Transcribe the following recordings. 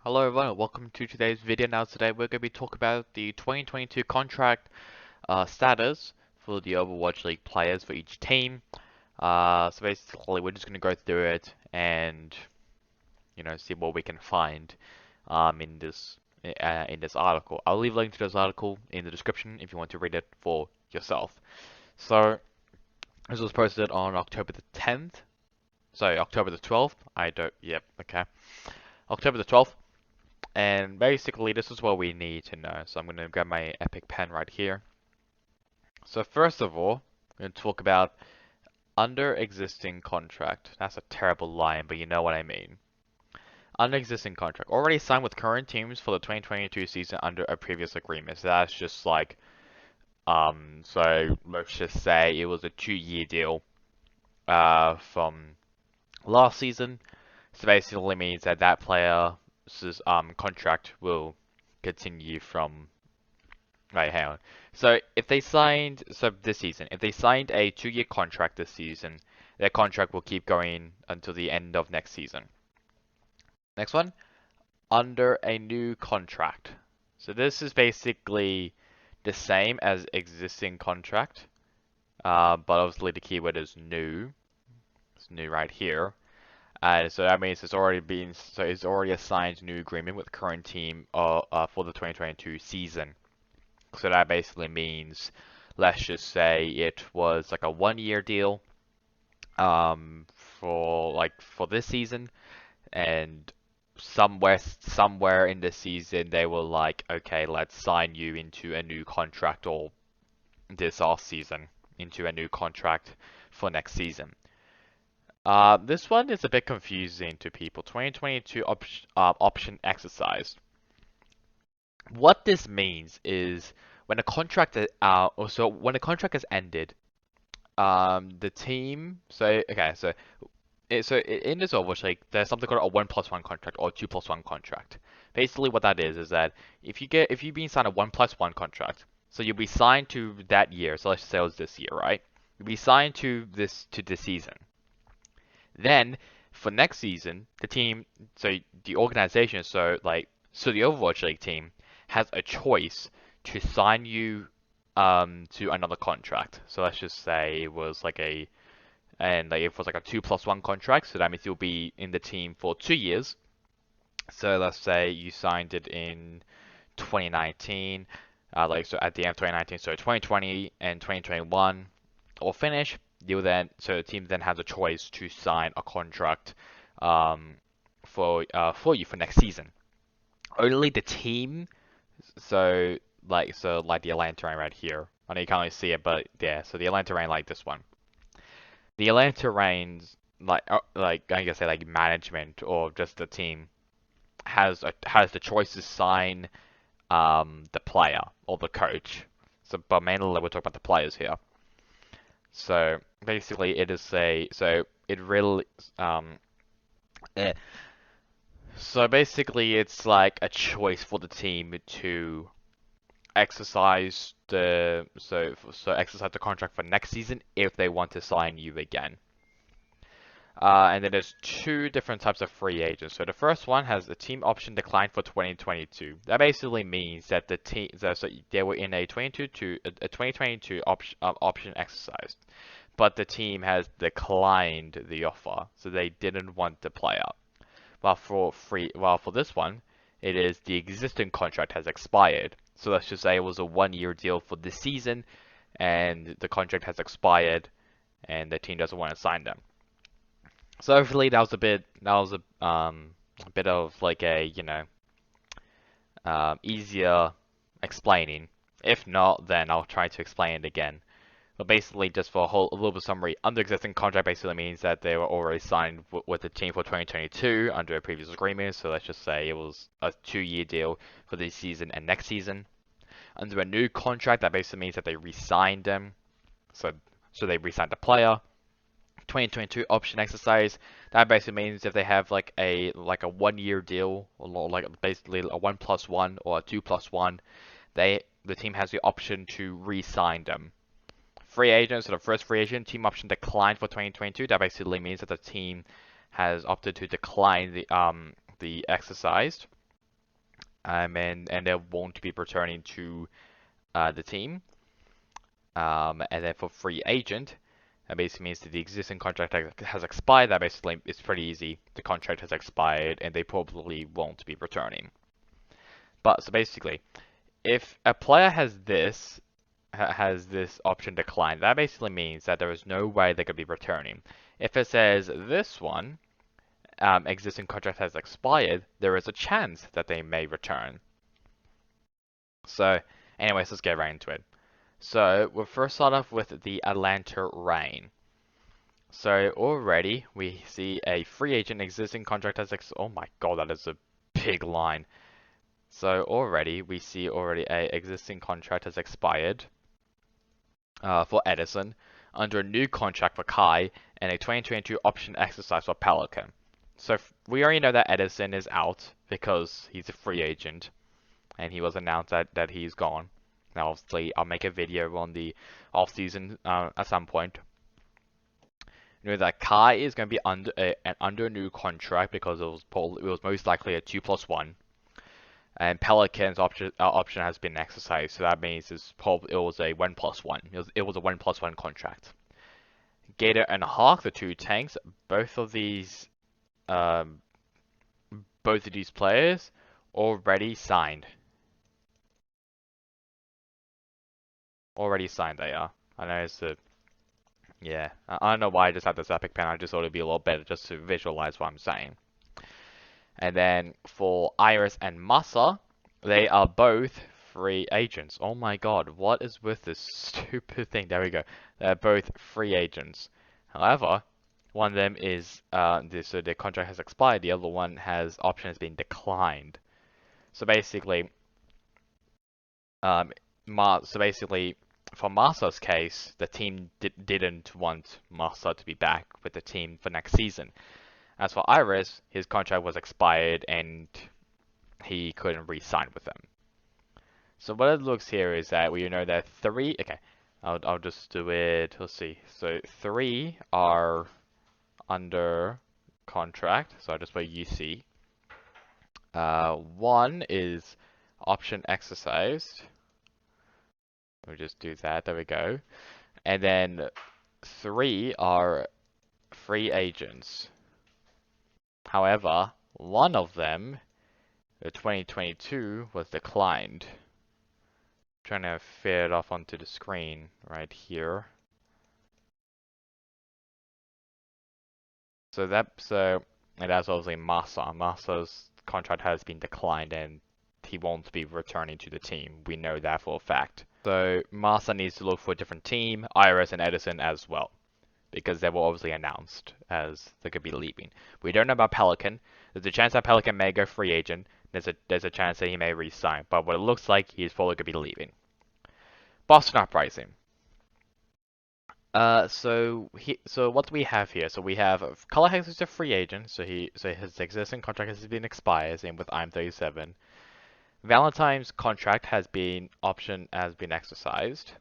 Hello everyone, and welcome to today's video. Now today we're going to be talking about the 2022 contract status for the Overwatch League players for each team. So basically we're just going to go through it and see what we can find in this article. I'll leave a link to this article in the description if you want to read it for yourself. So this was posted on October the 10th. Sorry, October the 12th. Okay. October the 12th. And basically, this is what we need to know. So I'm going to grab my Epic pen right here. So first of all, I'm going to talk about under existing contract. That's a terrible line, but you know what I mean. Under existing contract. Already signed with current teams for the 2022 season under a previous agreement. So that's just like, so let's just say it was a 2-year deal, from last season. So basically means that that player's contract will continue from. Right, hang on. So if they signed, so this season, if they signed a 2-year contract this season, their contract will keep going until the end of next season. Next one, under a new contract. So this is basically the same as existing contract, but obviously the keyword is new. It's new right here. So that means it's already a signed new agreement with the current team for the 2022 season. So that basically means, let's just say it was like a 1-year deal, for this season, and somewhere in the season they were like, okay, let's sign you into a new contract, or this off season into a new contract for next season. This one is a bit confusing to people. 2022 option exercise. What this means is when a contract when a contract has ended, the team. So in this Overwatch League, there's something called a 1+1 contract or a 2+1 contract. Basically, what that is that if you've been signed a 1+1 contract, so you'll be signed to that year. So let's just say it was this year, right? You'll be signed to this season. Then for next season, the organization, so the Overwatch League team has a choice to sign you to another contract. So let's just say it was like a 2+1 contract, so that means you'll be in the team for 2 years. So let's say you signed it in 2019, so at the end of 2019, so 2020 and 2021 will finish. So the team then has a choice to sign a contract for you for next season. Only the team, like the Atlanta Rain right here. I know you can't really see it, but yeah. So the Atlanta Rain like this one. The Atlanta Rain's I guess say like management or just the team has the choice to sign the player or the coach. So, but mainly we're talking about the players here. So basically, it really eh. So basically, it's like a choice for the team to exercise exercise the contract for next season if they want to sign you again. And then there's two different types of free agents. So the first one has a team option decline for 2022. That basically means that the team, so they were in a 2022 option exercise, but the team has declined the offer, so they didn't want the player. While for this one, it is the existing contract has expired. So let's just say it was a 1-year deal for this season, and the contract has expired, and the team doesn't want to sign them. So hopefully that was a bit of like a easier explaining. If not, then I'll try to explain it again. But basically, just for a little bit of summary, under existing contract basically means that they were already signed with the team for 2022 under a previous agreement. So let's just say it was a 2-year deal for this season and next season. Under a new contract, that basically means that they re-signed them. So they re-signed the player. 2022 option exercise. That basically means if they have like a 1-year deal, or like basically a 1+1 or a 2+1, the team has the option to re-sign them. Free agents, so the first free agent team option declined for 2022. That basically means that the team has opted to decline the exercise. and they won't be returning to the team. And then for free agent, that basically means that the existing contract has expired. That basically is pretty easy. The contract has expired, and they probably won't be returning. But so basically, if a player has this option declined, that basically means that there is no way they could be returning. If it says this one, existing contract has expired, there is a chance that they may return. So, anyways, let's get right into it. So, we'll first start off with the Atlanta Reign. So, already, we see a free agent existing contract has oh my god, that is a big line. So, already, we see a existing contract has expired for Edison, under a new contract for Kai, and a 2022 option exercise for Pelican. So, we already know that Edison is out because he's a free agent, and he was announced that he's gone. Now, obviously, I'll make a video on the off-season at some point. You know that Kai is going to be under a new contract because it was most likely a 2+1, and Pelican's option has been exercised. So that means it was a 1+1. It was a 1+1 contract. Gator and Hawk, the two tanks, both of these players already signed. Already signed, they are. I know it's a... Yeah, I don't know why I just had this epic pen. I just thought it'd be a little better just to visualize what I'm saying. And then for Iris and Masa, they are both free agents. Oh my god, what is with this stupid thing? There we go. They're both free agents. However, one of them is, so their contract has expired. The other one option has been declined. So basically, for Masa's case, the team didn't want Masa to be back with the team for next season. As for Iris, his contract was expired and he couldn't re-sign with them. So what it looks here is that we know that three... Okay, I'll just do it. Let's see. So 3 are under contract. So I'll just put UC. 1 is option exercised. We'll just do that. There we go. And then 3 are free agents. However, one of them, the 2022, was declined. I'm trying to fit it off onto the screen right here. And that's obviously Masa. Masa's contract has been declined and he won't be returning to the team. We know that for a fact. So Masa needs to look for a different team, Iris and Edison as well, because they were obviously announced as they could be leaving. We don't know about Pelican. There's a chance that Pelican may go free agent. There's a chance that he may re-sign, but what it looks like, he's probably going to be leaving. Boston Uprising. So what do we have here? So we have Color Hex is a free agent, so his existing contract has been expired, same with I'm37. Valentine's contract has been exercised.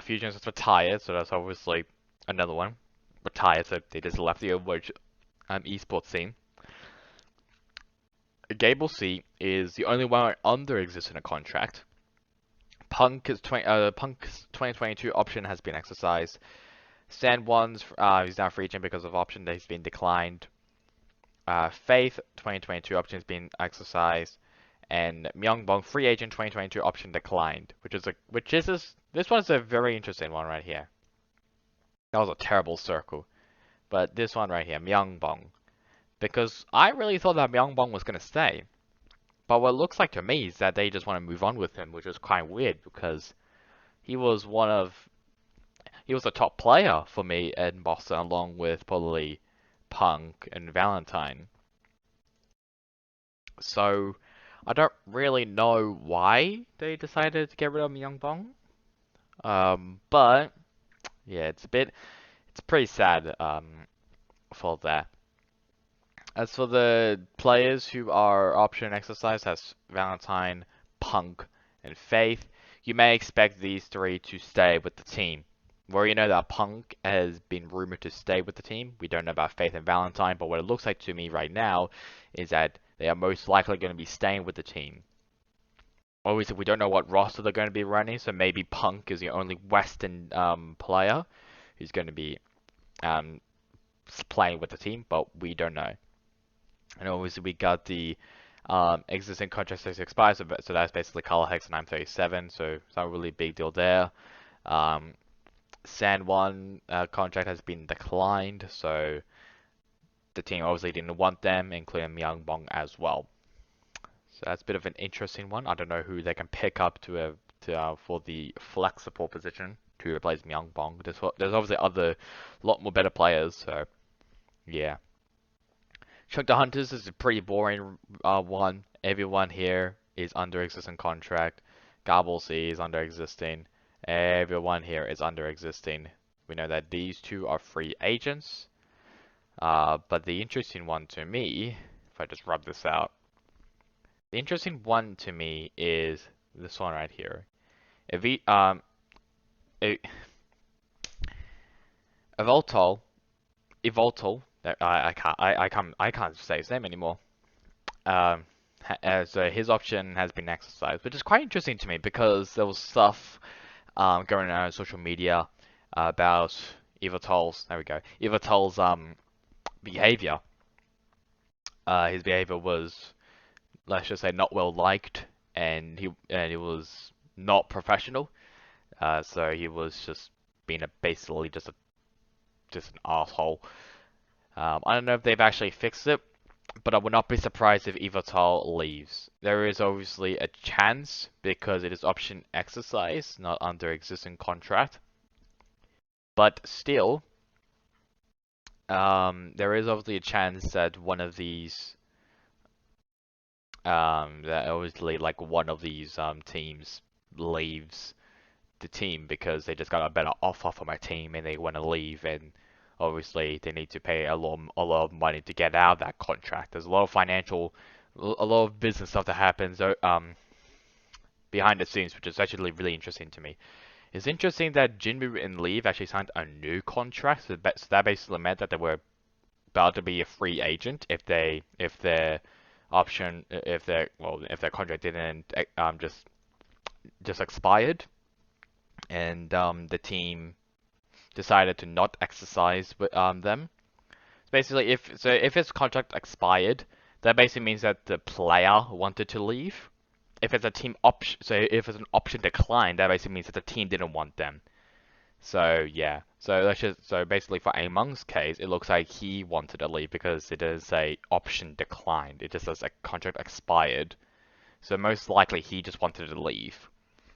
Fusions is retired, so that's obviously another one. Retired, so they just left the Overwatch esports scene. Gable C is the only one under existing contract. Punk's 2022 option has been exercised. Sand One's he's now free agent because of option that has been declined. Faith 2022 option has been exercised. And Myungbong free agent 2022 option declined, this one's a very interesting one right here. That was a terrible circle, but this one right here, Myungbong, because I really thought that Myungbong was gonna stay, but what it looks like to me is that they just want to move on with him, which is quite weird because he was a top player for me in Boston, along with probably Punk and Valentine. So I don't really know why they decided to get rid of Myungbong. But yeah, it's pretty sad for that. As for the players who are option exercised as Valentine, Punk, and Faith, you may expect these 3 to stay with the team. Where you know that Punk has been rumored to stay with the team, we don't know about Faith and Valentine, but what it looks like to me right now is that they are most likely going to be staying with the team. Obviously, we don't know what roster they're going to be running, so maybe Punk is the only Western player who's going to be um, playing with the team, but we don't know. And obviously, we got the existing contract that expires, so that's basically Carl Hex and I'm 37, so it's not really a big deal there. San Juan contract has been declined, so the team obviously didn't want them, including Myungbong as well. So that's a bit of an interesting one. I don't know who they can pick up for the flexible position to replace Myungbong. There's obviously lot more better players, so yeah. Chunk the Hunters is a pretty boring one. Everyone here is under existing contract. Gobble C is under existing. Everyone here is under existing. We know that these two are free agents. But the interesting one to me, if I just rub this out, the interesting one to me is this one right here. Evoltol, I can't say his name anymore. So his option has been exercised, which is quite interesting to me because there was stuff going on social media about Evoltol's. There we go. Evoltol's behavior. His behavior was, let's just say, not well liked, and he was not professional. So he was just being basically just an asshole. I don't know if they've actually fixed it, but I would not be surprised if Evotal leaves. There is obviously a chance because it is option exercise, not under existing contract. But still, there is obviously a chance that one of these, that obviously like one of these teams leaves the team because they just got a better offer from a team and they want to leave, and obviously they need to pay a lot of money to get out of that contract. There's a lot of business stuff that happens behind the scenes, which is actually really interesting to me. It's interesting that Jinmu and Leave actually signed a new contract, so that basically meant that they were about to be a free agent if their contract didn't just expired, and the team decided to not exercise them. Basically, if his contract expired, that basically means that the player wanted to leave. If it's a team option, so if it's an option decline, that basically means that the team didn't want them. So yeah, so basically for Among's case, it looks like he wanted to leave because it doesn't say option declined. It just says a contract expired. So most likely he just wanted to leave.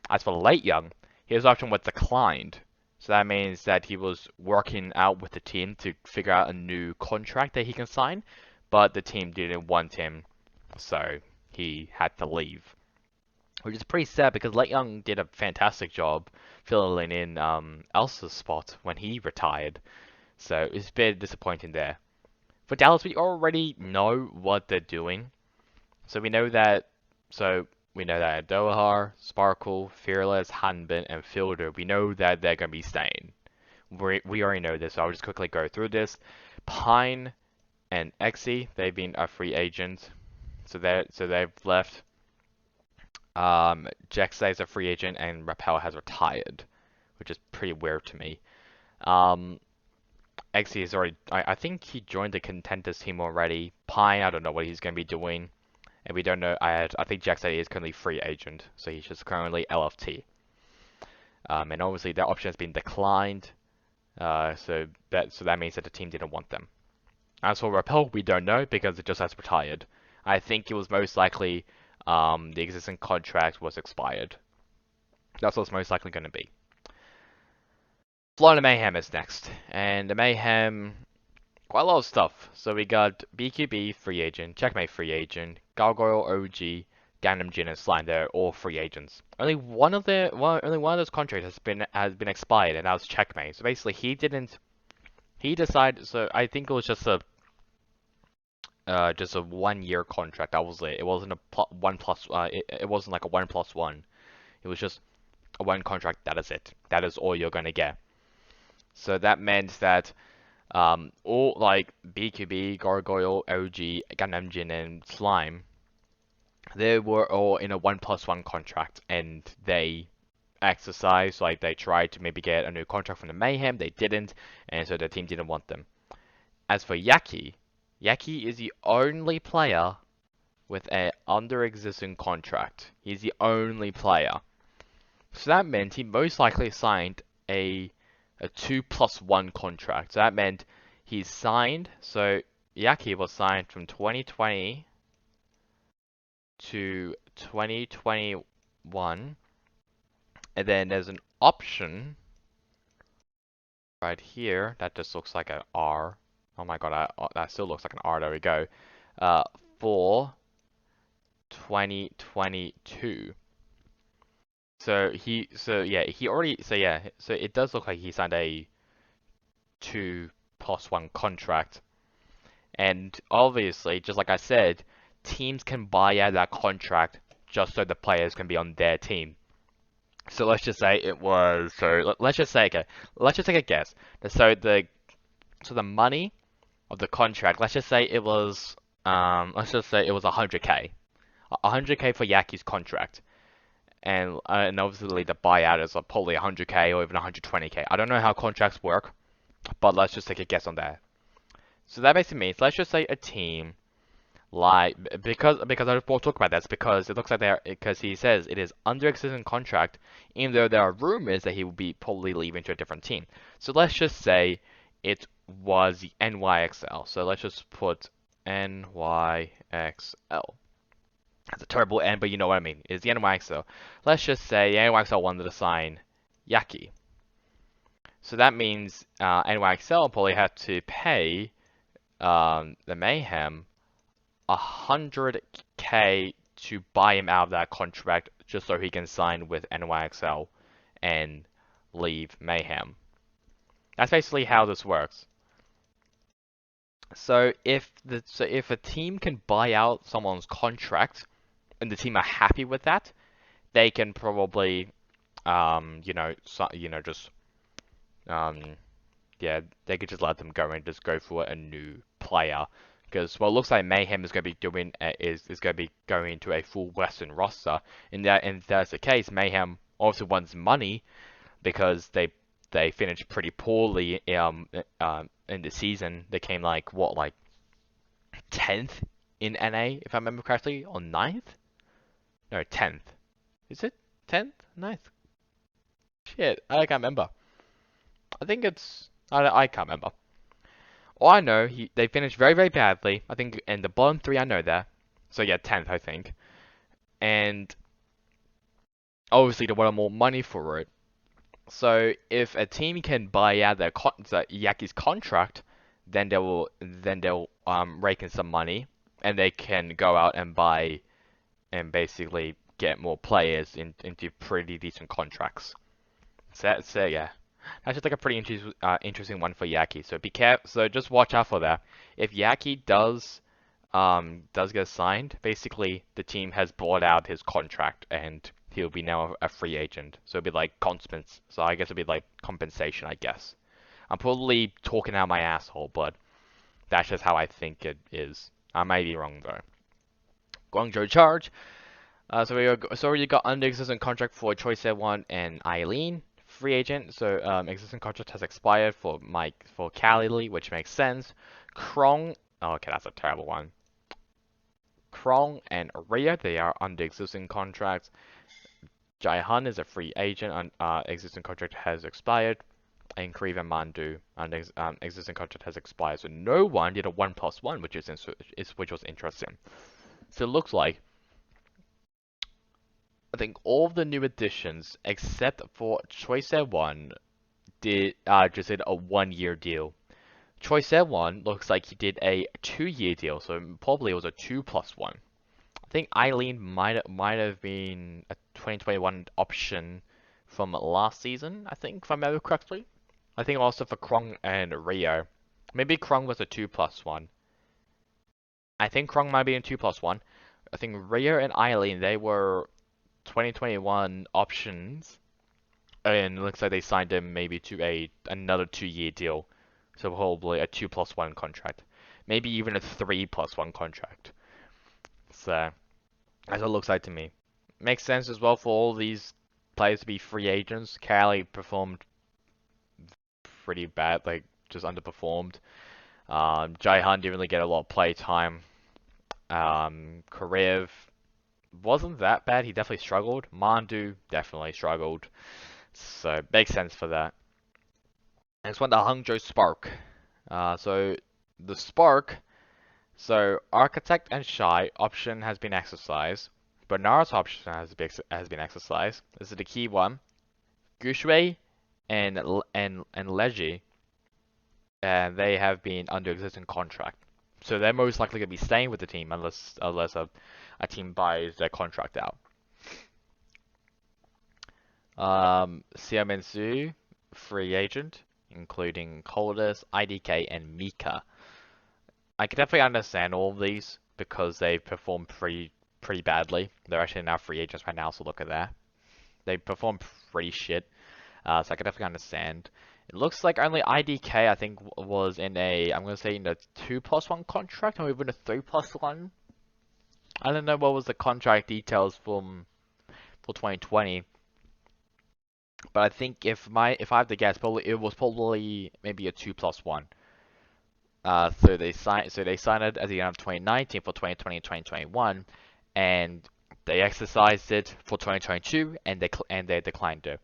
As for Late Young, his option was declined. So that means that he was working out with the team to figure out a new contract that he can sign, but the team didn't want him, so he had to leave. Which is pretty sad because Late Young did a fantastic job filling in Elsa's spot when he retired. So it's a bit disappointing there. For Dallas, we already know what they're doing. So we know that Dohar, Sparkle, Fearless, Hanbin, and Fielder, we know that they're going to be staying. We already know this, so I'll just quickly go through this. Pine and Exy, they've been a free agent, so they've left. Jexay is a free agent, and Rappel has retired, which is pretty weird to me. Exy is already, I think he joined the Contenders team already. Pine, I don't know what he's going to be doing. And we don't know. I think Jackson is currently free agent, so he's just currently LFT. And obviously their option has been declined. So that means that the team didn't want them. As for Rappel, we don't know because it just has retired. I think it was most likely the existing contract was expired. That's what's most likely going to be. Florida Mayhem is next, and the Mayhem, quite a lot of stuff. So we got BQB free agent, Checkmate free agent, Gargoyle OG, Gangnam Jin, and Slime. They're all free agents. Only one of those contracts has been expired, and that was Checkmate. So basically, he decided. So I think it was just a 1-year contract. That was it. It wasn't a 1+. It wasn't like a 1+1. It was just a 1 contract. That is it. That is all you're gonna get. So that meant that All like BQB, Gargoyle, OG, Gun Engine, and Slime, they were all in a 1+1 contract, and they exercised, like they tried to maybe get a new contract from the Mayhem, they didn't, and so the team didn't want them. As for Yaki, Yaki is the only player with an under existing contract. He's the only player. So that meant he most likely signed a 2+1 contract. So that meant he signed, so Yaki was signed from 2020 to 2021, and then there's an option right here that just looks like an R. Oh my god, that still looks like an R. There we go. For 2022. So it does look like he signed a 2+1 contract. And obviously, just like I said, teams can buy out that contract just so the players can be on their team. So let's just say it was, let's just say, okay, let's just take a guess. So the money of the contract, let's just say it was 100k. 100k for Yaki's contract. And obviously the buyout is probably 100k or even 120k. I don't know how contracts work, but let's just take a guess on that. So that basically means, let's just say a team, like, because I will talk about this, because it looks like because he says it is under existing contract, even though there are rumors that he will be probably leaving to a different team. So let's just say it was the NYXL. So let's just put NYXL. It's a terrible N, but you know what I mean. It's the NYXL. Let's just say NYXL wanted to sign Yaki. So that means NYXL probably had to pay the Mayhem 100k to buy him out of that contract just so he can sign with NYXL and leave Mayhem. That's basically how this works. So if a team can buy out someone's contract and the team are happy with that, they can probably they could just let them go and just go for a new player. Because what it looks like Mayhem is going to be doing is going to be going into a full Western roster. And if that's the case, Mayhem also wants money because they finished pretty poorly in the season. They came like 10th in NA, if I remember correctly, or 9th? No, 10th. Is it 10th? 9th? Shit, I can't remember. I think it's I can't remember. All I know, they finished very, very badly. I think in the bottom 3, I know that. So yeah, 10th, I think. And obviously, they wanted more money for it. So if a team can buy out Yaki's contract, then they'll rake in some money, and they can go out and buy and basically get more players into pretty decent contracts. So yeah. That's just like a pretty interesting one for Yaki. So be careful. So just watch out for that. If Yaki does get signed, basically the team has bought out his contract and he'll be now a free agent. So it'll be like So I guess it'll be like compensation. I guess. I'm probably talking out my asshole, but that's just how I think it is. I may be wrong though. Guangzhou Charge. So you got under existing contract for Choi Se-won and Eileen. Free agent, so existing contract has expired for Cali, which makes sense. Krong, oh, okay, that's a terrible one. Krong and Rhea, they are under existing contracts. Jai Han is a free agent, and existing contract has expired. And Kriv and Mandu, existing contract has expired. So no one did a 1+1, which was interesting. So it looks like I think all of the new additions, except for Choi Se-won, just did a 1-year deal. Choi Se-won looks like he did a 2-year deal, so probably it was a 2+1. I think Eileen might have been a 2021 option from last season, I think, if I remember correctly. I think also for Krong and Rio. Maybe Krong was a 2+1. I think Krong might be a 2+1. I think Rio and Eileen, they were 2021 options, and it looks like they signed him maybe to another 2-year deal. So probably a 2+1 contract. Maybe even a 3+1 contract. So, as it looks like to me. Makes sense as well for all these players to be free agents. Cali performed pretty bad, like, just underperformed. Jai Han didn't really get a lot of play time. Karev wasn't that bad. He definitely struggled. Mandu definitely struggled. So, makes sense for that. Next one, the Hangzhou Spark. So, the Spark. So, Architect and Shy option has been exercised. Bernard's option has been exercised. This is the key one. Gushui and Leji, and they have been under existing contract. So they're most likely going to be staying with the team unless a team buys their contract out. Xiaomensu, free agent, including Coldus, IDK, and Mika. I can definitely understand all of these because they perform pretty badly. They're actually now free agents right now, so look at that. They perform pretty shit. So I can definitely understand. It looks like only IDK, I think, was in I'm going to say in a 2+1 contract, or even a 3+1. I don't know what was the contract details for 2020. But I think if I have to guess, it was probably maybe a 2+1. So they signed it at the end of 2019 for 2020 and 2021, and they exercised it for 2022, and they declined it.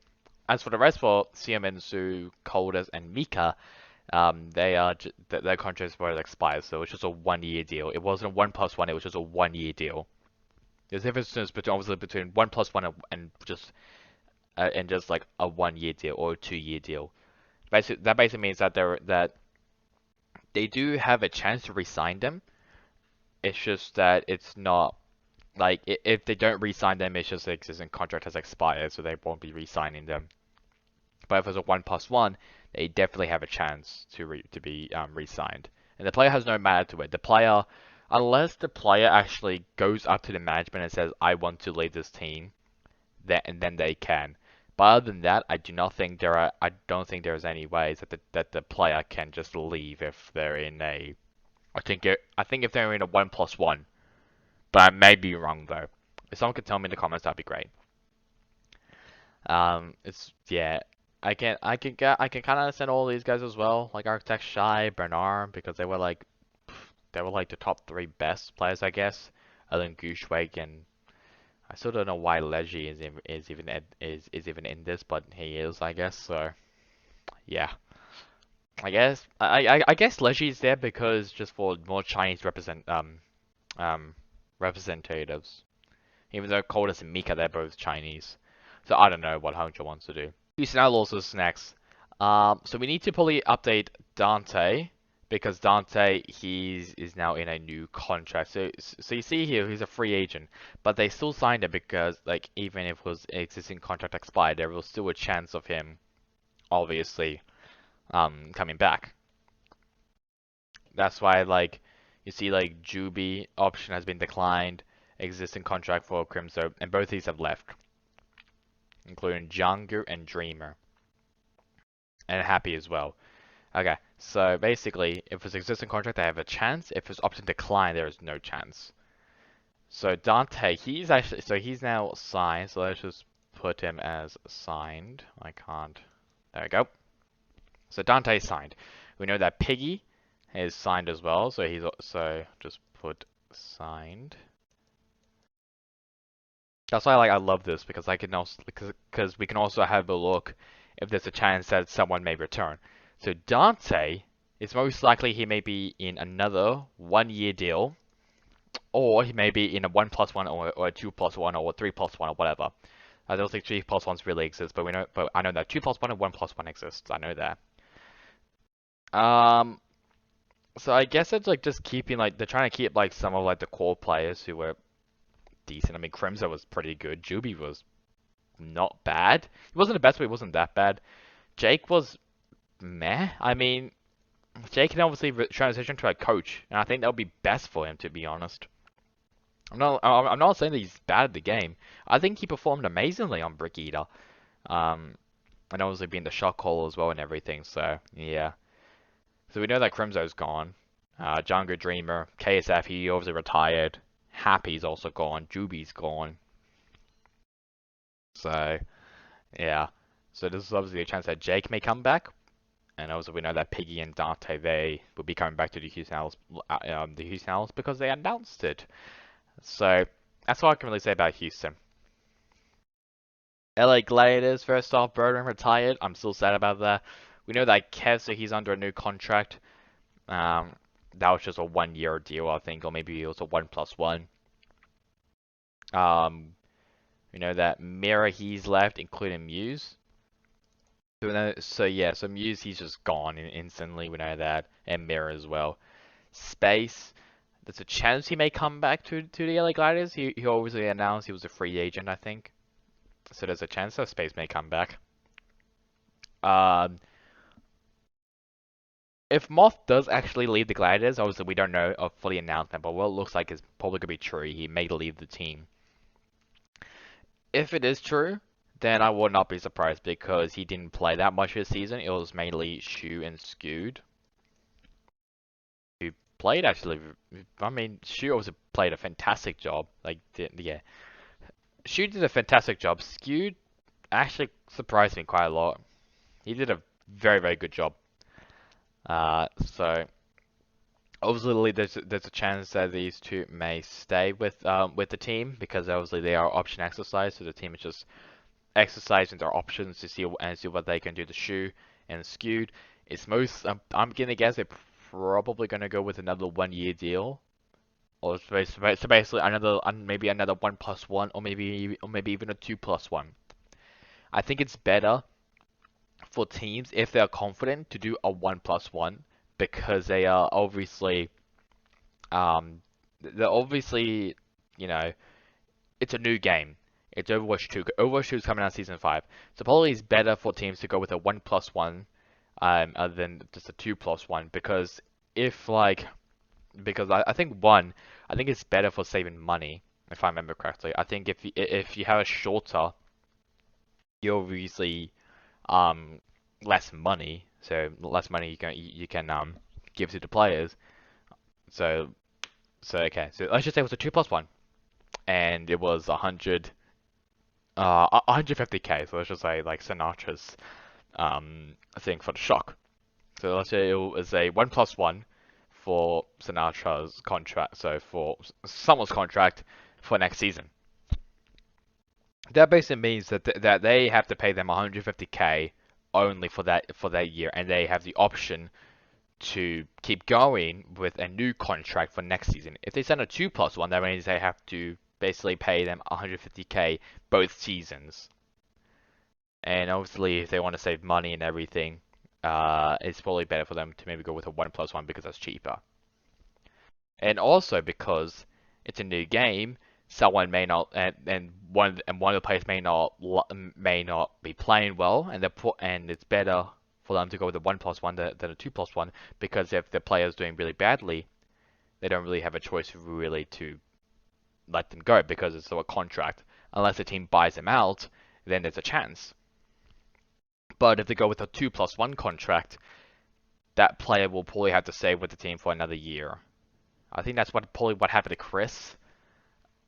As for the rest, for Xiaomensu, Coldus, and Mika, their contracts were expired, so it's just a 1-year deal. It wasn't a 1+1; it was just a 1-year deal. There's a difference between 1+1 and just like a 1-year deal or a 2-year deal. That basically means that they do have a chance to re-sign them. It's just that it's not like if they don't re-sign them, it's just the existing contract has expired, so they won't be re-signing them. But if it's a 1+1, they definitely have a chance to be re-signed. And the player has no matter to it. The player, unless the player actually goes up to the management and says, "I want to leave this team," then they can. But other than that, I don't think there's any ways that the player can just leave if they're in a. I think if they're in a 1+1, but I may be wrong though. If someone could tell me in the comments, that'd be great. It's yeah. I can kind of understand all these guys as well, like Architect Shy, Bernard, because they were like the top 3 best players, I guess, other than Gushweg, and I still don't know why Leji is even in this, but he is, I guess. So yeah, I guess Leji is there because just for more Chinese representatives, even though Coldus and Mika they're both Chinese. So I don't know what Hangzhou wants to do. Now losses next. So we need to probably update Dante because Dante is now in a new contract. So you see here he's a free agent, but they still signed him because like even if his existing contract expired, there was still a chance of him obviously coming back. That's why like you see like Juby option has been declined, existing contract for Crimson, and both these have left, including Jangu and Dreamer. And Happy as well. Okay, so basically, if it's existing contract, they have a chance. If it's option decline, there is no chance. So Dante, he's now signed. So let's just put him as signed. I can't. There we go. So Dante signed. We know that Piggy is signed as well. So just put signed. That's why I love this because I can also because we can also have a look if there's a chance that someone may return. So Dante is most likely he may be in another 1-year deal, or he may be in a 1+1 or a 2+1 or a 3+1 or whatever. I don't think 3+1s really exist, but I know that 2+1 and 1+1 exists. I know that. So I guess it's like just keeping like they're trying to keep like some of like the core players who were decent. I mean, Crimson was pretty good. Juby was not bad. He wasn't the best, but he wasn't that bad. Jake was meh. I mean, Jake can obviously transition to a coach, and I think that would be best for him, to be honest. I'm not saying that he's bad at the game. I think he performed amazingly on Brick Eater. And obviously being the shot caller as well and everything, so yeah. So we know that Crimso's gone. Django Dreamer, KSF, he obviously retired. Happy's also gone. Juby's gone. So, yeah. So this is obviously a chance that Jake may come back. And also we know that Piggy and Dante, they will be coming back to the Houston Owls because they announced it. So, that's all I can really say about Houston. LA Gladiators, first off, Birdman retired. I'm still sad about that. We know that Kev, so he's under a new contract. That was just a 1 year deal, I think, or maybe it was a 1+1. We know that Mira, he's left, including Muse. So yeah, so Muse, he's just gone instantly. We know that, and Mira as well. Space, there's a chance he may come back to the LA Gliders. He obviously announced he was a free agent, I think. So there's a chance that Space may come back. If Moth does actually leave the Gladiators, obviously we don't know a fully announcement, but what it looks like is probably gonna be true. He may leave the team. If it is true, then I would not be surprised because he didn't play that much this season. It was mainly Shu and Scoot who played actually. I mean, Shu also played a fantastic job. Yeah, Shu did a fantastic job. Scoot actually surprised me quite a lot. He did a very, very good job. So obviously there's a chance that these two may stay with the team because obviously they are option exercise, so the team is just exercising their options to see what they can do to Shu and Skewed. It's I'm gonna guess they're probably gonna go with another 1 year deal, or so basically maybe another 1+1, or maybe even a 2+1. I think it's better for teams if they are confident to do a 1+1 because they're obviously, you know, it's a new game. It's Overwatch 2. Overwatch 2 is coming out season 5. So probably it's better for teams to go with a 1+1 other than just a 2+1 because I think I think it's better for saving money if I remember correctly. I think if you have a shorter, you're obviously less money, so less money you can give to the players. So okay, so let's just say it was a 2+1 and it was 150k. So let's just say like Sinatra's thing for the shock. So let's say it was a 1+1 for Sinatra's contract. So for someone's contract for next season. That basically means that they have to pay them 150k only for that year, and they have the option to keep going with a new contract for next season. If they send a 2+1, that means they have to basically pay them 150k both seasons. And obviously, if they want to save money and everything, it's probably better for them to maybe go with a 1+1 because that's cheaper. And also because it's a new game, someone may not, and one of the players may not be playing well, and it's better for them to go with a 1+1 than a 2+1 because if the player is doing really badly, they don't really have a choice really to let them go because it's still a contract. Unless the team buys them out, then there's a chance. But if they go with a 2+1 contract, that player will probably have to stay with the team for another year. I think that's probably what happened to Chris.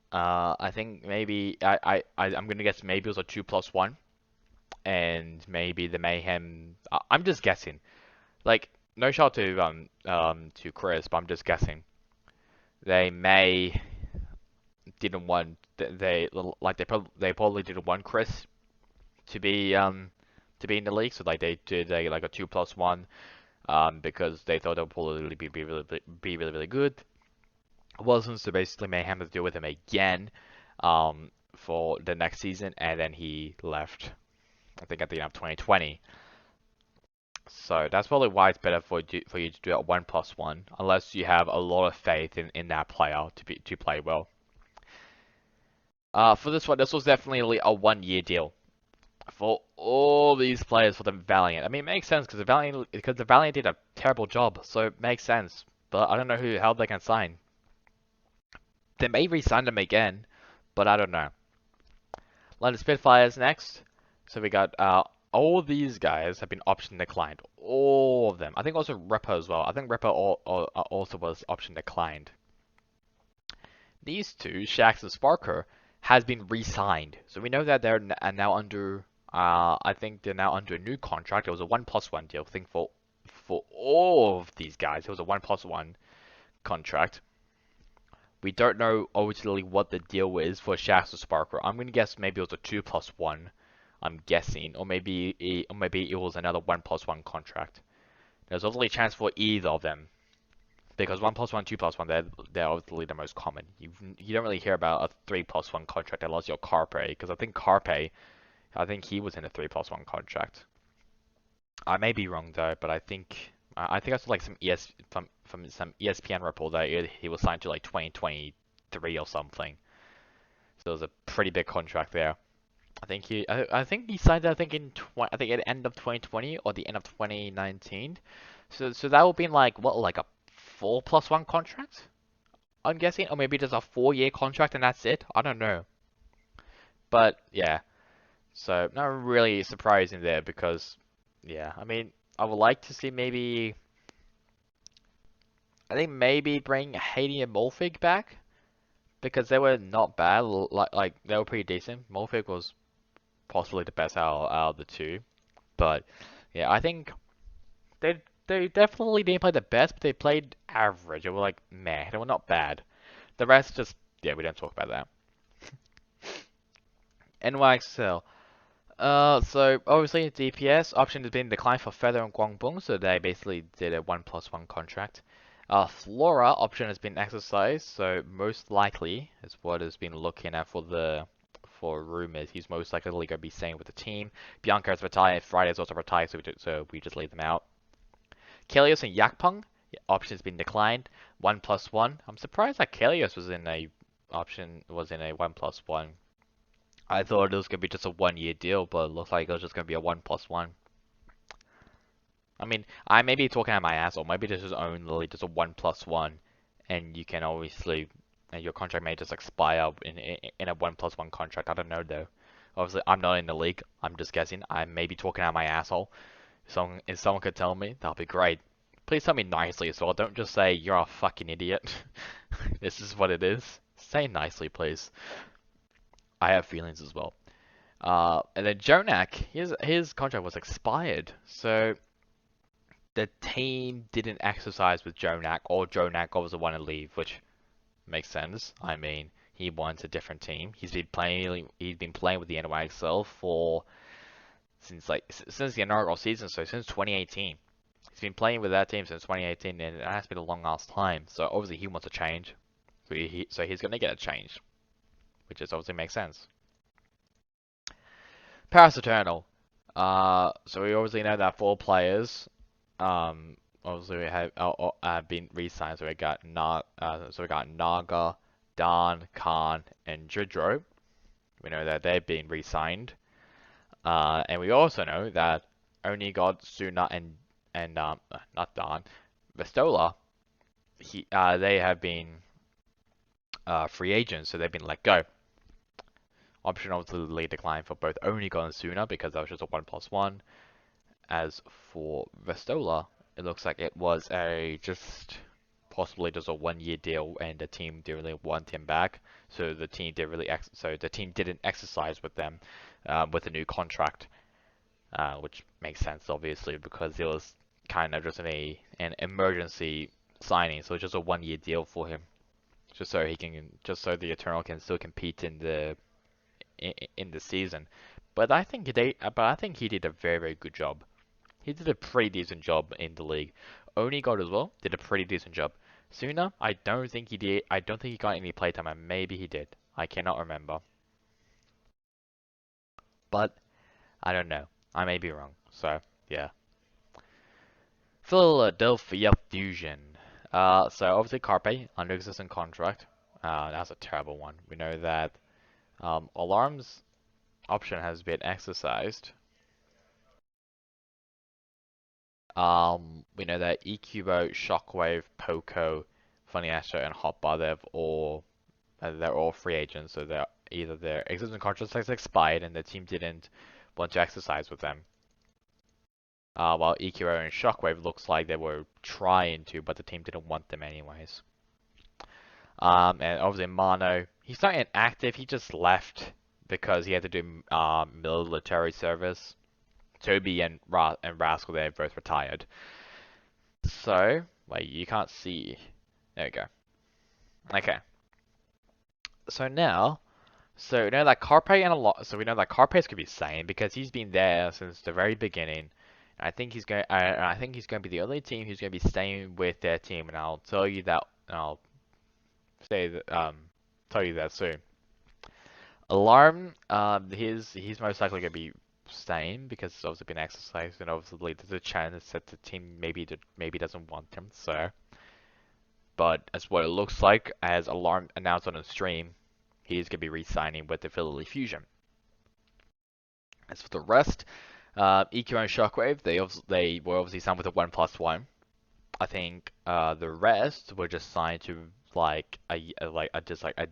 I think maybe I'm gonna guess maybe it was a 2+1, and maybe the Mayhem. I'm just guessing. Like no shout to Chris, but I'm just guessing. They may didn't want they probably didn't want Chris to be in the league, so like they did like a 2+1 because they thought it would probably be really good. It wasn't, so basically Mayhem had to deal with him again for the next season, and then he left I think at the end of 2020. So that's probably why it's better for you to do a 1+1 unless you have a lot of faith in that player to play well. For this one, this was definitely a 1 year deal for all these players for the Valiant. I mean, it makes sense because the Valiant did a terrible job, so it makes sense. But I don't know how they can sign. They may re-sign them again, but I don't know. London Spitfires next. So we got all these guys have been option declined. All of them. I think also Ripper as well. I think Ripper also was option declined. These two, Shax and Sparker, has been re-signed. So we know that they're now under. I think they're now under a new contract. It was a 1+1 deal. I think for all of these guys, it was a 1+1 contract. We don't know originally what the deal is for Shax or Sparker. I'm gonna guess maybe it was a 2+1. I'm guessing, or maybe it was another 1+1 contract. There's obviously a chance for either of them, because 1+1, 2+1, they're obviously the most common. You don't really hear about a 3+1 contract unless you're Carpe, because I think he was in a 3+1 contract. I may be wrong though, but I think I saw like from some ESPN report that he was signed to like 2023 or something. So it was a pretty big contract there. I think he signed I think I think at the end of 2020 or the end of 2019. So that would be like what, like a 4+1 contract? I'm guessing, or maybe just a 4-year contract and that's it. I don't know. But yeah, so not really surprising there because yeah, I mean I would like to see maybe I think maybe bring Haiti and Molfig back because they were not bad. Like they were pretty decent. Molfig was possibly the best out of the two. But yeah, I think they definitely didn't play the best, but they played average. They were like meh. They were not bad. The rest just yeah, we don't talk about that. NYXL. So obviously DPS option has been declined for Feather and Guangbong, so they basically did a 1+1 contract. Flora option has been exercised, so most likely is what has been looking at for rumors. He's most likely going to be staying with the team. Bianca is retired. Friday is also retired, so we just leave them out. Kelios and Yakpung option has been declined. 1+1. I'm surprised that Kelios was in a 1+1. I thought it was gonna be just a 1-year deal, but it looks like it was just gonna be a 1+1. I mean, I may be talking out my ass, or maybe this is only just a 1+1, and you can obviously, and your contract may just expire in a 1+1 contract. I don't know though. Obviously, I'm not in the league. I'm just guessing. I may be talking out my asshole. If someone could tell me, that'll be great. Please tell me nicely as well. Don't just say you're a fucking idiot. This is what it is. Say nicely, please. I have feelings as well. And then Jonak, his contract was expired, so the team didn't exercise with Jonak, or Jonak was the one to leave, which makes sense. I mean, he wants a different team. He's been playing with the NYXL for since the inaugural season, so since 2018. He's been playing with that team since 2018, and it has been a long ass time. So obviously he wants a change. So he's gonna get a change, which just obviously makes sense. Paris Eternal. So we obviously know that 4 players, obviously we have been re-signed. So we got Naga, Dan, Khan, and Jidro. We know that they've been re-signed. And we also know that only God, Suna, and not Dan, Vestola, they have been free agents, so they've been let go. Option obviously declined for both Onigon and Suna because that was just a 1+1. As for Vestola, it looks like it was possibly just a 1-year deal, and the team didn't really want him back, so the team didn't exercise with them with a new contract, which makes sense obviously because it was kind of just an emergency signing, so it's just a 1-year deal for him, just so the Eternal can still compete in the season. But I think he did a very, very good job. He did a pretty decent job in the league. Oni God as well did a pretty decent job. Suna, I don't think he did. I don't think he got any playtime, and maybe he did. I cannot remember. But I don't know. I may be wrong. So yeah. Philadelphia Fusion. So obviously Carpe under existing contract. That's a terrible one. We know that Alarm's option has been exercised. We know that EQBO, Shockwave, Poco, Funny Astro, and Hotbar, they're all free agents, so either their existing contracts has expired and the team didn't want to exercise with them, while EQO and Shockwave looks like they were trying to, but the team didn't want them anyways. And obviously Mano, he's not inactive, he just left because he had to do military service. Toby and Rascal, they're both retired. So, wait, you can't see. There we go. Okay. So now, we know that Carpe and a lot. So we know that Carpe's gonna be sane because he's been there since the very beginning. I think he's going. I think he's going to be the only team who's going to be staying with their team, and I'll tell you that. I'll say that. Tell you that soon. Alarm. He's most likely going to be staying because it's obviously been exercised, and obviously there's a chance that the team maybe doesn't want him. So, but as what it looks like, as Alarm announced on the stream, he's going to be re-signing with the Philly Fusion. As for the rest, EQ and Shockwave, they were obviously signed with a 1+1. I think the rest were just signed to like a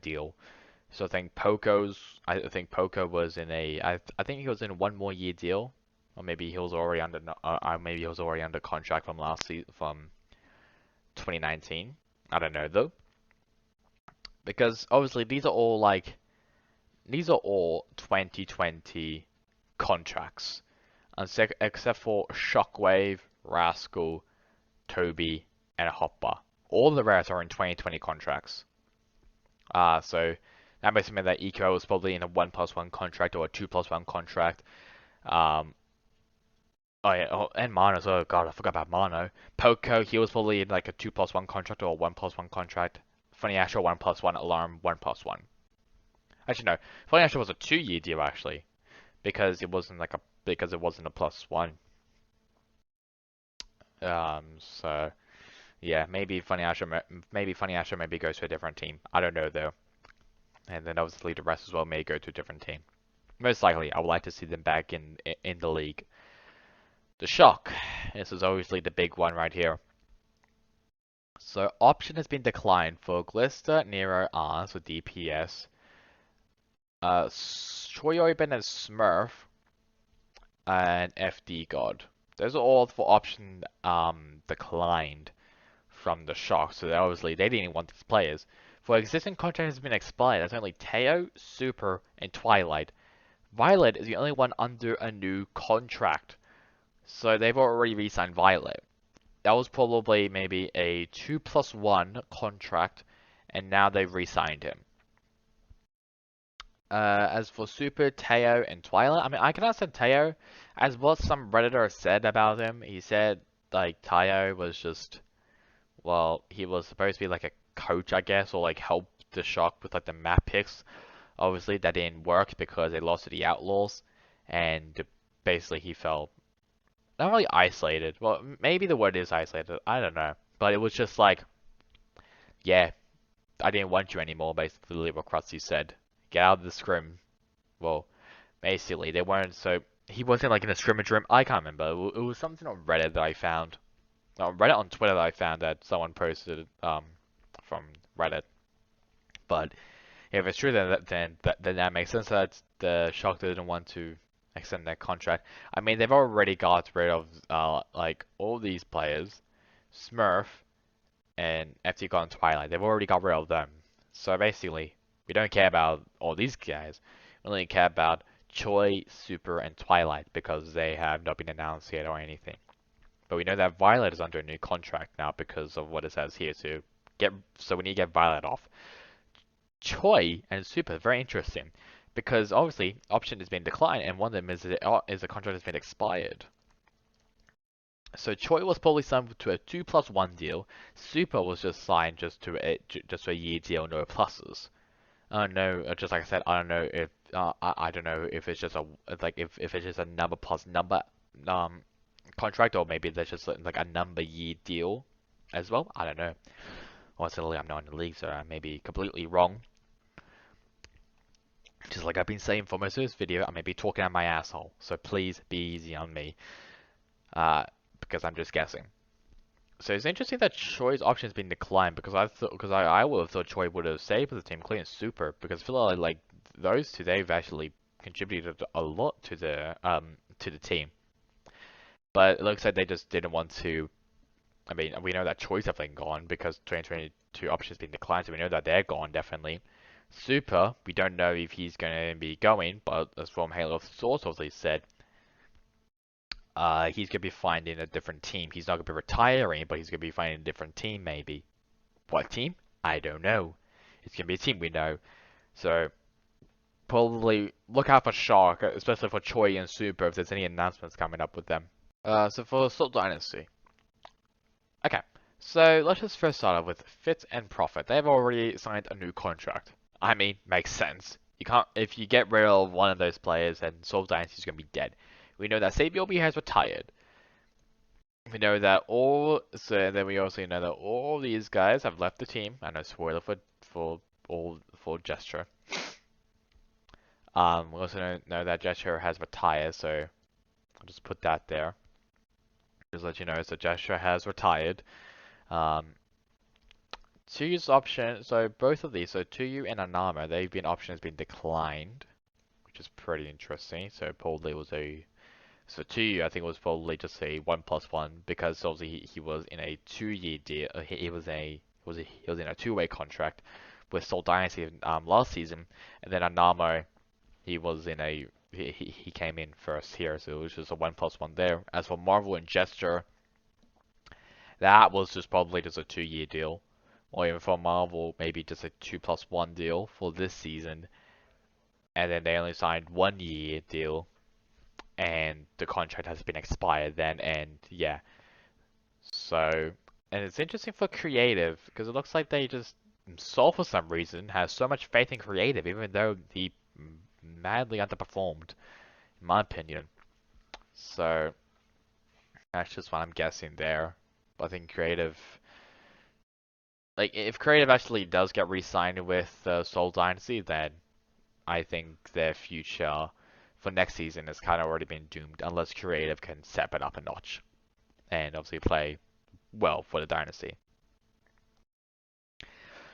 deal. So I think Poco was in I think he was in a 1 more year deal, or maybe he was already under contract from last season, from 2019. I don't know though, because obviously these are all 2020 contracts, except for Shockwave, Rascal, Toby, and Hopper. All the rest are in 2020 contracts. So that makes me that EQO was probably in a 1+1 contract or a 2+1 contract. Oh yeah, and Mano. Oh god, I forgot about Mano. Poco, he was probably in like a 2+1 contract or a 1+1 contract. Funny Asher 1+1, Alarm 1+1. Actually no, Funny Asher was a 2 year deal actually, because it wasn't a +1. So yeah, maybe Funny Asher maybe goes to a different team. I don't know though. And then obviously the rest as well may go to a different team. Most likely, I would like to see them back in the league. The Shock. This is obviously the big one right here. So option has been declined for Glister, Nero, Arns with DPS. Choyoben and Smurf, and FD God. Those are all for option declined from the Shock. So obviously they didn't want these players. For existing contract has been expired, there's only Teo, Super, and Twilight. Violet is the only one under a new contract. So they've already re-signed Violet. That was probably maybe a 2+1 contract, and now they've re-signed him. As for Super, Teo, and Twilight, I mean, I can understand Teo, as what some Redditor said about him. He said, like, Teo was just, well, he was supposed to be like a coach, I guess, or like help the Shock with like the map picks. Obviously, that didn't work because they lost to the Outlaws, and basically he felt not really isolated. Well, maybe the word is isolated. I don't know, but it was just like, yeah, I didn't want you anymore. Basically, what Krusty said. Get out of the scrim. Well, basically, they weren't so. He wasn't like in a scrimmage room. I can't remember. It was something on Reddit that I found. On Reddit on Twitter that I found that someone posted from Reddit. But if it's true, then that makes sense that the Shock didn't want to extend their contract. I mean, they've already got rid of like all these players, Smurf and FT God and Twilight. They've already got rid of them. So basically, we don't care about all these guys. We only care about Choi, Super, and Twilight because they have not been announced yet or anything. But we know that Violet is under a new contract now because of what it says here. So we need to get Violet off. Choi and Super, very interesting. Because obviously, option has been declined, and one of them is the contract has been expired. So Choi was probably signed to a 2+1 deal. Super was just signed just to a year deal, no pluses. I don't know. Just like I said, I don't know if I don't know if it's just if it's just a number plus number contract, or maybe there's just like a number year deal as well. I don't know. Honestly, I'm not in the league, so I may be completely wrong. Just like I've been saying for most of this video, I may be talking out my asshole, so please be easy on me, because I'm just guessing. So it's interesting that Choi's option has been declined because I would have thought Choi would have stayed with the team, including Super, because I feel like those two, they've actually contributed a lot to the team. But it looks like they just didn't want to. I mean, we know that Choi's definitely gone because 2022 options been declined, so we know that they're gone definitely. Super, we don't know if he's going to be going, but as from Halo Source obviously said, he's going to be finding a different team. He's not going to be retiring, but he's going to be finding a different team maybe. What team? I don't know. It's going to be a team we know. So, probably look out for Shark, especially for Choi and Super if there's any announcements coming up with them. So for Salt Dynasty. Okay, so let's just first start off with Fit and Profit. They've already signed a new contract. I mean, makes sense. You can't if you get rid of one of those players, then Soul Dynasty is gonna be dead. We know that Sabiobi has retired. We know that then we also know that all these guys have left the team. I know spoiler for Gesture. We also know that Gesture has retired, so I'll just put that there. Just let you know, so Gesture has retired. Tuyu's option, so both of these, so Tuyu and Anama, options been declined, which is pretty interesting. So probably was so Tuyu I think was probably just a 1+1 because obviously he was in a 2-year deal. He was in a 2-way contract with Seoul Dynasty last season, and then Anama he came in first here, so it was just a 1+1 there. As for Marvel and Gesture, that was just probably just a 2-year deal. Or even for Marvel, maybe just a 2+1 deal for this season. And then they only signed 1-year deal. And the contract has been expired then, and yeah. So, and it's interesting for Creative, because it looks like they just, Sol for some reason, has so much faith in Creative, even though he madly underperformed, in my opinion. So, that's just what I'm guessing there. But I think Creative, like, if Creative actually does get re-signed with Soul Dynasty, then I think their future for next season has kind of already been doomed, unless Creative can step it up a notch and obviously play well for the Dynasty.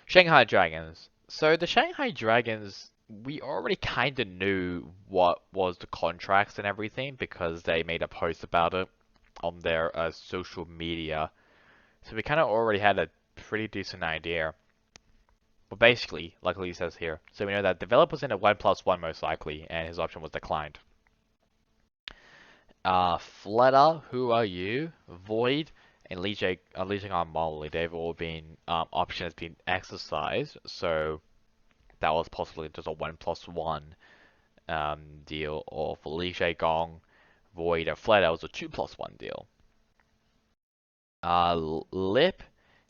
Shanghai Dragons. So the Shanghai Dragons, we already kind of knew what was the contracts and everything because they made a post about it on their social media. So we kind of already had a pretty decent idea. But basically, luckily it says here, so we know that developers in a 1+1 most likely, and his option was declined. Fleta, who are you? Void, and Legion on Molly, they've all been, option has been exercised, so that was possibly just a 1+1 deal, or for Li Gong, Void, and Fleta was a 2+1 deal. Lip,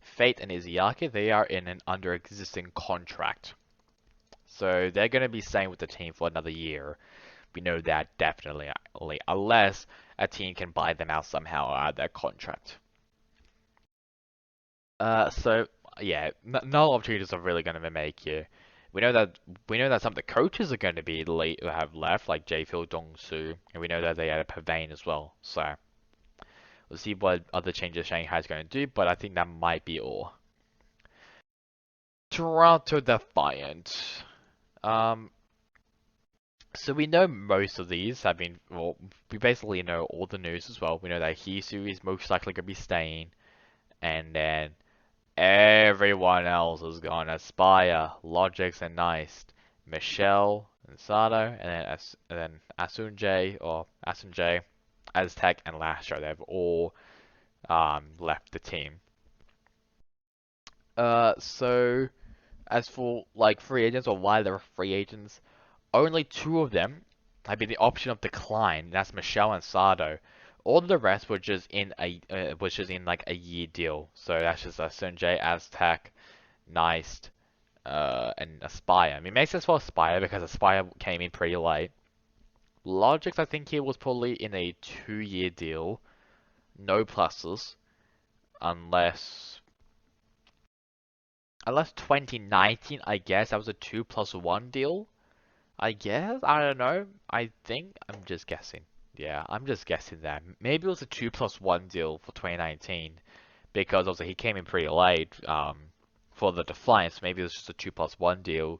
Fate, and Izayaki, they are in an under existing contract. So they're going to be staying with the team for another year. We know that definitely, unless a team can buy them out somehow out of their contract. So yeah, no opportunities are really going to make here. We know that some of the coaches are going to be have left, like J-Phil Dong-Soo, and we know that they had a Pavane as well. So we'll see what other changes Shanghai is going to do, but I think that might be all. Toronto Defiant. So we know most of these have been, well, we basically know all the news as well. We know that Hisu is most likely going to be staying, and then everyone else is gone. Aspire, Logix, and Nice, Michelle, and Sato, and then Asunj, Aztec, and Lastro. They've all left the team. So as for like free agents or why they're free agents, only 2 of them have been the option of decline. That's Michelle and Sato. All of the rest were just in like a year deal. So that's just Sunjay, Aztec, Nice, and Aspire. I mean, it makes sense for Aspire because Aspire came in pretty late. Logix, I think he was probably in a 2-year deal, no pluses, unless 2019. I guess that was a 2+1 deal. I guess? I don't know. I'm just guessing. Yeah, I'm just guessing that. Maybe it was a 2+1 deal for 2019 because also he came in pretty late for the Defiance. Maybe it was just a 2+1 deal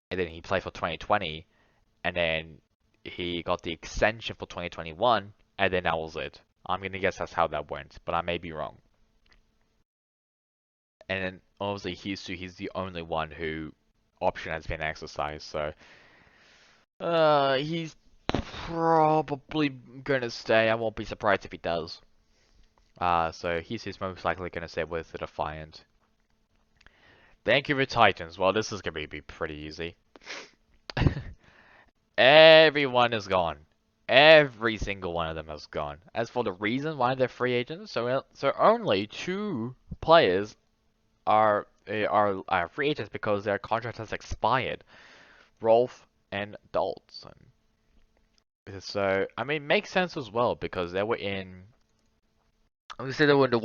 and then he played for 2020 and then he got the extension for 2021 and then that was it. I'm gonna guess that's how that went, but I may be wrong. And then obviously he's the only one who option has been exercised, so he's probably gonna stay. I won't be surprised if he does. So he's most likely gonna stay with the Defiant. Vancouver Titans. Well, this is gonna be pretty easy. Everyone is gone. Every single one of them is gone. As for the reason why they're free agents, so only two players are free agents because their contract has expired. Rolf and Dalton. So I mean, makes sense as well because they were in. I'm gonna say they were in the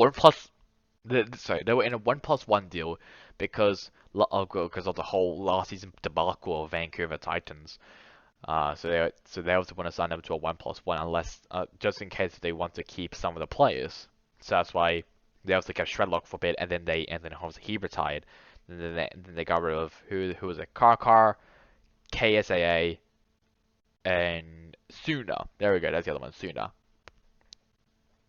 they were in a 1+1 deal because of the whole last season debacle of Vancouver Titans. So they also want to sign them to a 1+1 unless just in case they want to keep some of the players. So that's why they also kept Shredlock for a bit, and then obviously he retired. And then they got rid of who was it? Karkar, KSAA, and Suna. There we go. That's the other one, Suna.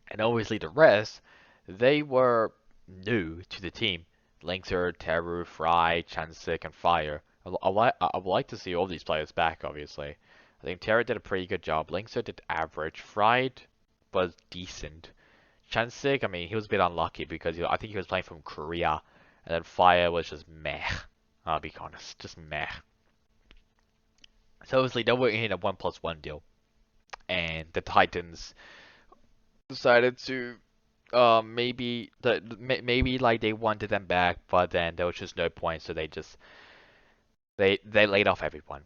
And obviously the rest, they were new to the team. Linkser, Teru, Fry, Chansik, and Fire. I would like to see all these players back, obviously. I think Teru did a pretty good job. Linkser did average. Fried was decent. Chansik, I mean, he was a bit unlucky because I think he was playing from Korea. And then Fire was just meh. I'll be honest, just meh. So obviously they were in a 1+1 deal. And the Titans decided to maybe like they wanted them back, but then there was just no point, so they laid off everyone.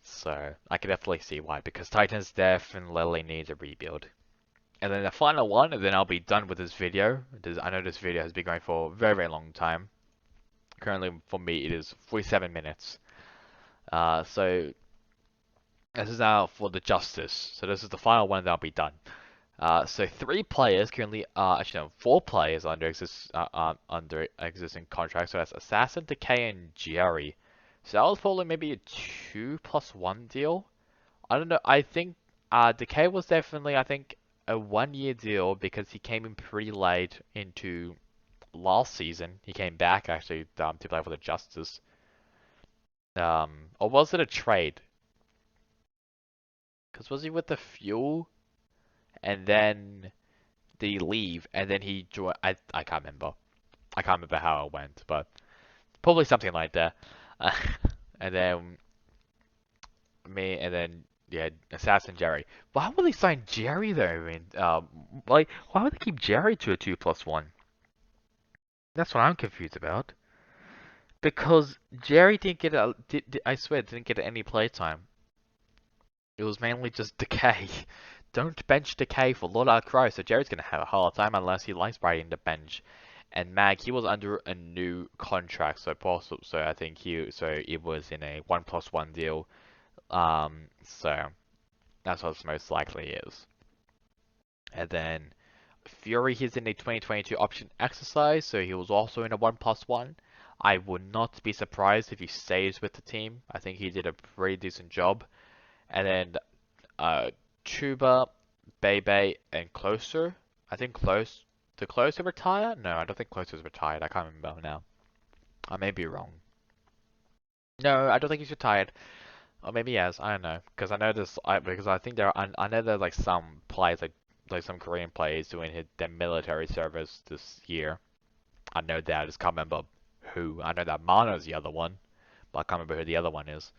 So I can definitely see why, because Titans definitely needs a rebuild. And then the final one, and then I'll be done with this video. I know this video has been going for a very, very long time. Currently, for me, it is 47 minutes. So this is now for the Justice. So this is the final one, and I'll be done. So 3 players currently, actually no, 4 players under existing contracts. So that's Assassin, Decay, and Jerry. So that was probably maybe a 2+1 deal. I don't know. I think Decay was definitely, I think, a 1-year deal because he came in pretty late into last season. He came back actually to play for the Justice. Or was it a trade? Because was he with the Fuel? And then did he leave? And then he joined. I can't remember. I can't remember how it went, but probably something like that. And then yeah, Assassin Jerry. Why would they sign Jerry though? I mean, like why would they keep Jerry to a 2+1? That's what I'm confused about. Because Jerry didn't get I swear didn't get any playtime. It was mainly just Decay. Don't bench Decay for Lord of Christ, so Jerry's gonna have a hard time unless he likes riding the bench. And Mag, he was under a new contract, so I think it was in a 1+1 deal. So that's what it most likely is. And then Fury, he's in a 2022 option exercise, so he was also in a 1+1. I would not be surprised if he stays with the team. I think he did a pretty decent job. And then Tuba, Bebe, and Closer. I think did Closer retire? No, I don't think Closer's retired. I can't remember now. I may be wrong. No, I don't think he's retired. Or maybe he has. I don't know. Because I know this. Because I think I know there's like some players like some Korean players doing their military service this year. I know that. I just can't remember who. I know that Mano's the other one, but I can't remember who the other one is.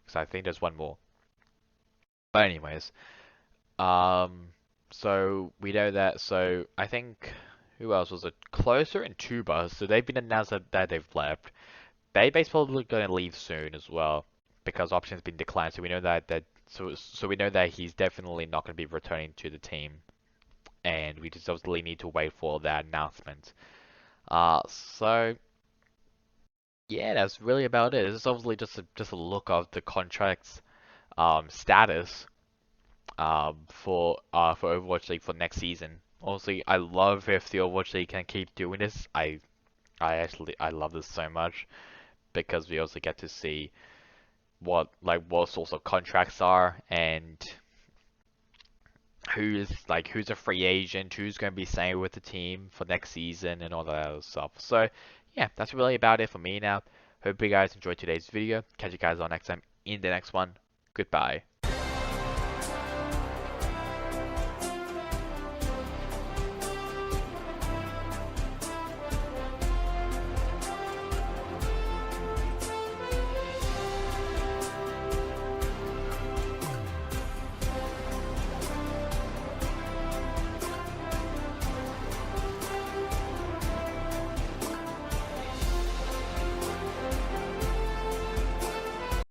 Because I think there's one more. But anyways, so we know that. So I think who else was it? Closer and Tuba. So they've been announced that they've left. Bebe's probably going to leave soon as well because options been declined. So we know so we know that he's definitely not going to be returning to the team, and we just obviously need to wait for that announcement. So yeah, that's really about it. This is obviously just a look of the contract's status for Overwatch League for next season. Honestly, I love if the Overwatch League can keep doing this. I love this so much because we also get to see what sorts of contracts are and who's a free agent, who's going to be staying with the team for next season, and all that other stuff. So yeah, that's really about it for me now. Hope you guys enjoyed today's video. Catch you guys on next time in the next one. Goodbye.